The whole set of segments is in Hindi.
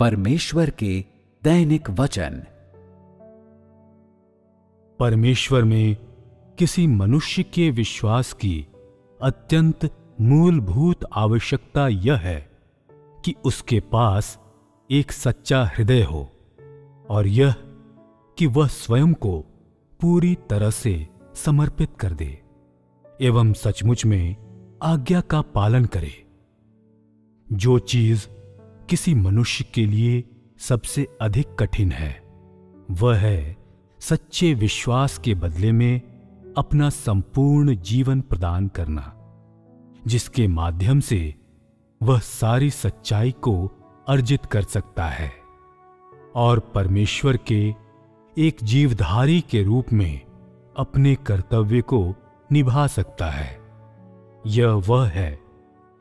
परमेश्वर के दैनिक वचन। परमेश्वर में किसी मनुष्य के विश्वास की अत्यंत मूलभूत आवश्यकता यह है कि उसके पास एक सच्चा हृदय हो और यह कि वह स्वयं को पूरी तरह से समर्पित कर दे एवं सचमुच में आज्ञा का पालन करे। जो चीज किसी मनुष्य के लिए सबसे अधिक कठिन है वह है सच्चे विश्वास के बदले में अपना संपूर्ण जीवन प्रदान करना, जिसके माध्यम से वह सारी सच्चाई को अर्जित कर सकता है और परमेश्वर के एक जीवधारी के रूप में अपने कर्तव्य को निभा सकता है। यह वह है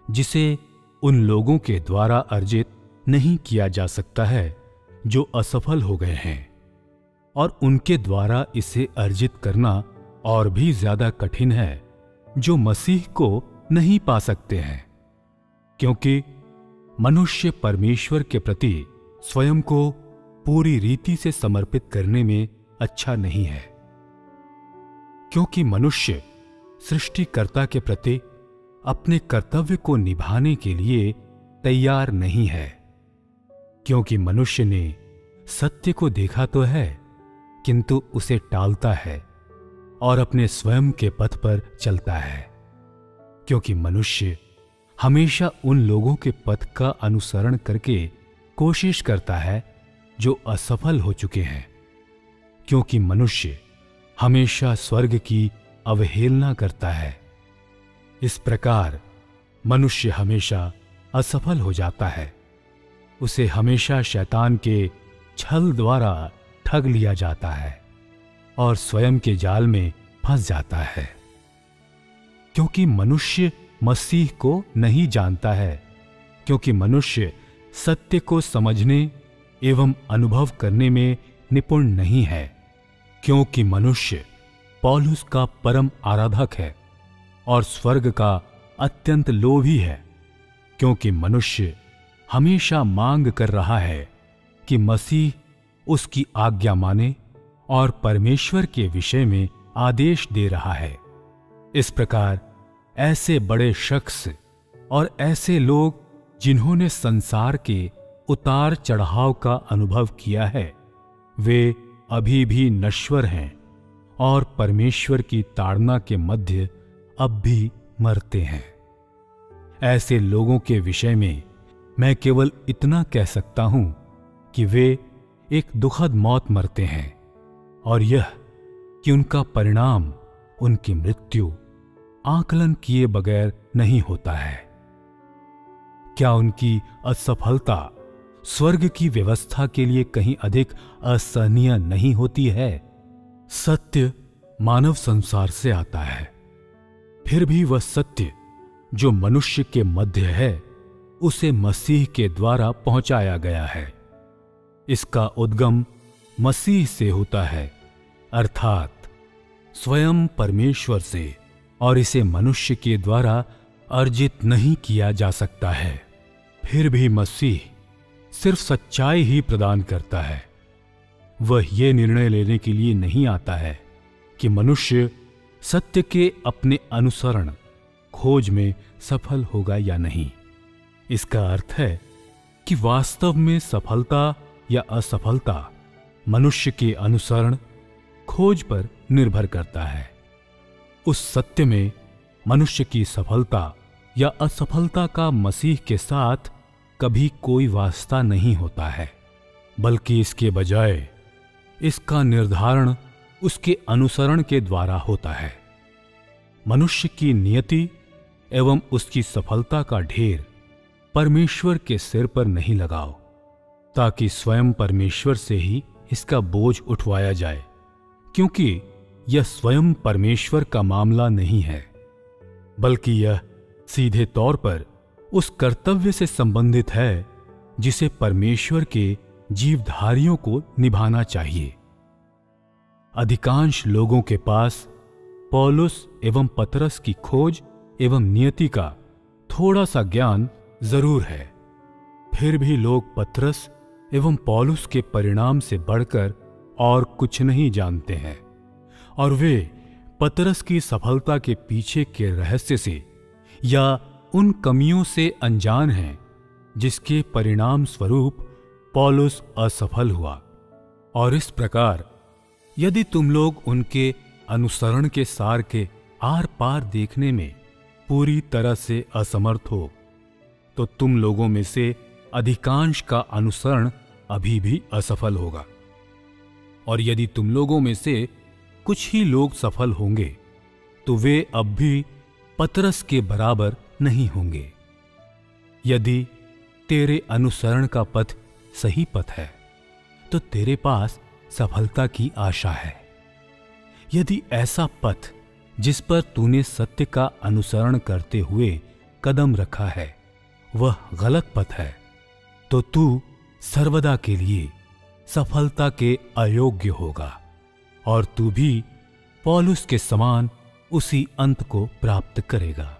जिसे उन लोगों के द्वारा अर्जित नहीं किया जा सकता है जो असफल हो गए हैं, और उनके द्वारा इसे अर्जित करना और भी ज्यादा कठिन है जो मसीह को नहीं पा सकते हैं, क्योंकि मनुष्य परमेश्वर के प्रति स्वयं को पूरी रीति से समर्पित करने में अच्छा नहीं है, क्योंकि मनुष्य सृष्टिकर्ता के प्रति अपने कर्तव्य को निभाने के लिए तैयार नहीं है, क्योंकि मनुष्य ने सत्य को देखा तो है किंतु उसे टालता है और अपने स्वयं के पथ पर चलता है, क्योंकि मनुष्य हमेशा उन लोगों के पथ का अनुसरण करके कोशिश करता है जो असफल हो चुके हैं, क्योंकि मनुष्य हमेशा स्वर्ग की अवहेलना करता है। इस प्रकार मनुष्य हमेशा असफल हो जाता है। उसे हमेशा शैतान के छल द्वारा ठग लिया जाता है और स्वयं के जाल में फंस जाता है, क्योंकि मनुष्य मसीह को नहीं जानता है, क्योंकि मनुष्य सत्य को समझने एवं अनुभव करने में निपुण नहीं है, क्योंकि मनुष्य पौलुस का परम आराधक है और स्वर्ग का अत्यंत लोभी है, क्योंकि मनुष्य हमेशा मांग कर रहा है कि मसीह उसकी आज्ञा माने और परमेश्वर के विषय में आदेश दे रहा है। इस प्रकार ऐसे बड़े शख्स और ऐसे लोग जिन्होंने संसार के उतार चढ़ाव का अनुभव किया है, वे अभी भी नश्वर हैं और परमेश्वर की ताड़ना के मध्य अब भी मरते हैं। ऐसे लोगों के विषय में मैं केवल इतना कह सकता हूं कि वे एक दुखद मौत मरते हैं, और यह कि उनका परिणाम उनकी मृत्यु आकलन किए बगैर नहीं होता है। क्या उनकी असफलता स्वर्ग की व्यवस्था के लिए कहीं अधिक असहनीय नहीं होती है? सत्य मानव संसार से आता है, फिर भी वह सत्य जो मनुष्य के मध्य है उसे मसीह के द्वारा पहुंचाया गया है। इसका उद्गम मसीह से होता है, अर्थात स्वयं परमेश्वर से, और इसे मनुष्य के द्वारा अर्जित नहीं किया जा सकता है। फिर भी मसीह सिर्फ सच्चाई ही प्रदान करता है। वह यह निर्णय लेने के लिए नहीं आता है कि मनुष्य सत्य के अपने अनुसरण खोज में सफल होगा या नहीं। इसका अर्थ है कि वास्तव में सफलता या असफलता मनुष्य के अनुसरण खोज पर निर्भर करता है। उस सत्य में मनुष्य की सफलता या असफलता का मसीह के साथ कभी कोई वास्ता नहीं होता है, बल्कि इसके बजाय इसका निर्धारण उसके अनुसरण के द्वारा होता है। मनुष्य की नियति एवं उसकी सफलता का ढेर परमेश्वर के सिर पर नहीं लगाओ, ताकि स्वयं परमेश्वर से ही इसका बोझ उठवाया जाए, क्योंकि यह स्वयं परमेश्वर का मामला नहीं है, बल्कि यह सीधे तौर पर उस कर्तव्य से संबंधित है जिसे परमेश्वर के जीवधारियों को निभाना चाहिए। अधिकांश लोगों के पास पौलुस एवं पतरस की खोज एवं नियति का थोड़ा सा ज्ञान जरूर है, फिर भी लोग पतरस एवं पौलुस के परिणाम से बढ़कर और कुछ नहीं जानते हैं, और वे पतरस की सफलता के पीछे के रहस्य से या उन कमियों से अनजान हैं जिसके परिणाम स्वरूप पौलुस असफल हुआ। और इस प्रकार यदि तुम लोग उनके अनुसरण के सार के आर पार देखने में पूरी तरह से असमर्थ हो, तो तुम लोगों में से अधिकांश का अनुसरण अभी भी असफल होगा। और यदि तुम लोगों में से कुछ ही लोग सफल होंगे, तो वे अब भी पतरस के बराबर नहीं होंगे। यदि तेरे अनुसरण का पथ सही पथ है, तो तेरे पास सफलता की आशा है। यदि ऐसा पथ जिस पर तूने सत्य का अनुसरण करते हुए कदम रखा है वह गलत पथ है, तो तू सर्वदा के लिए सफलता के अयोग्य होगा, और तू भी पौलुस के समान उसी अंत को प्राप्त करेगा।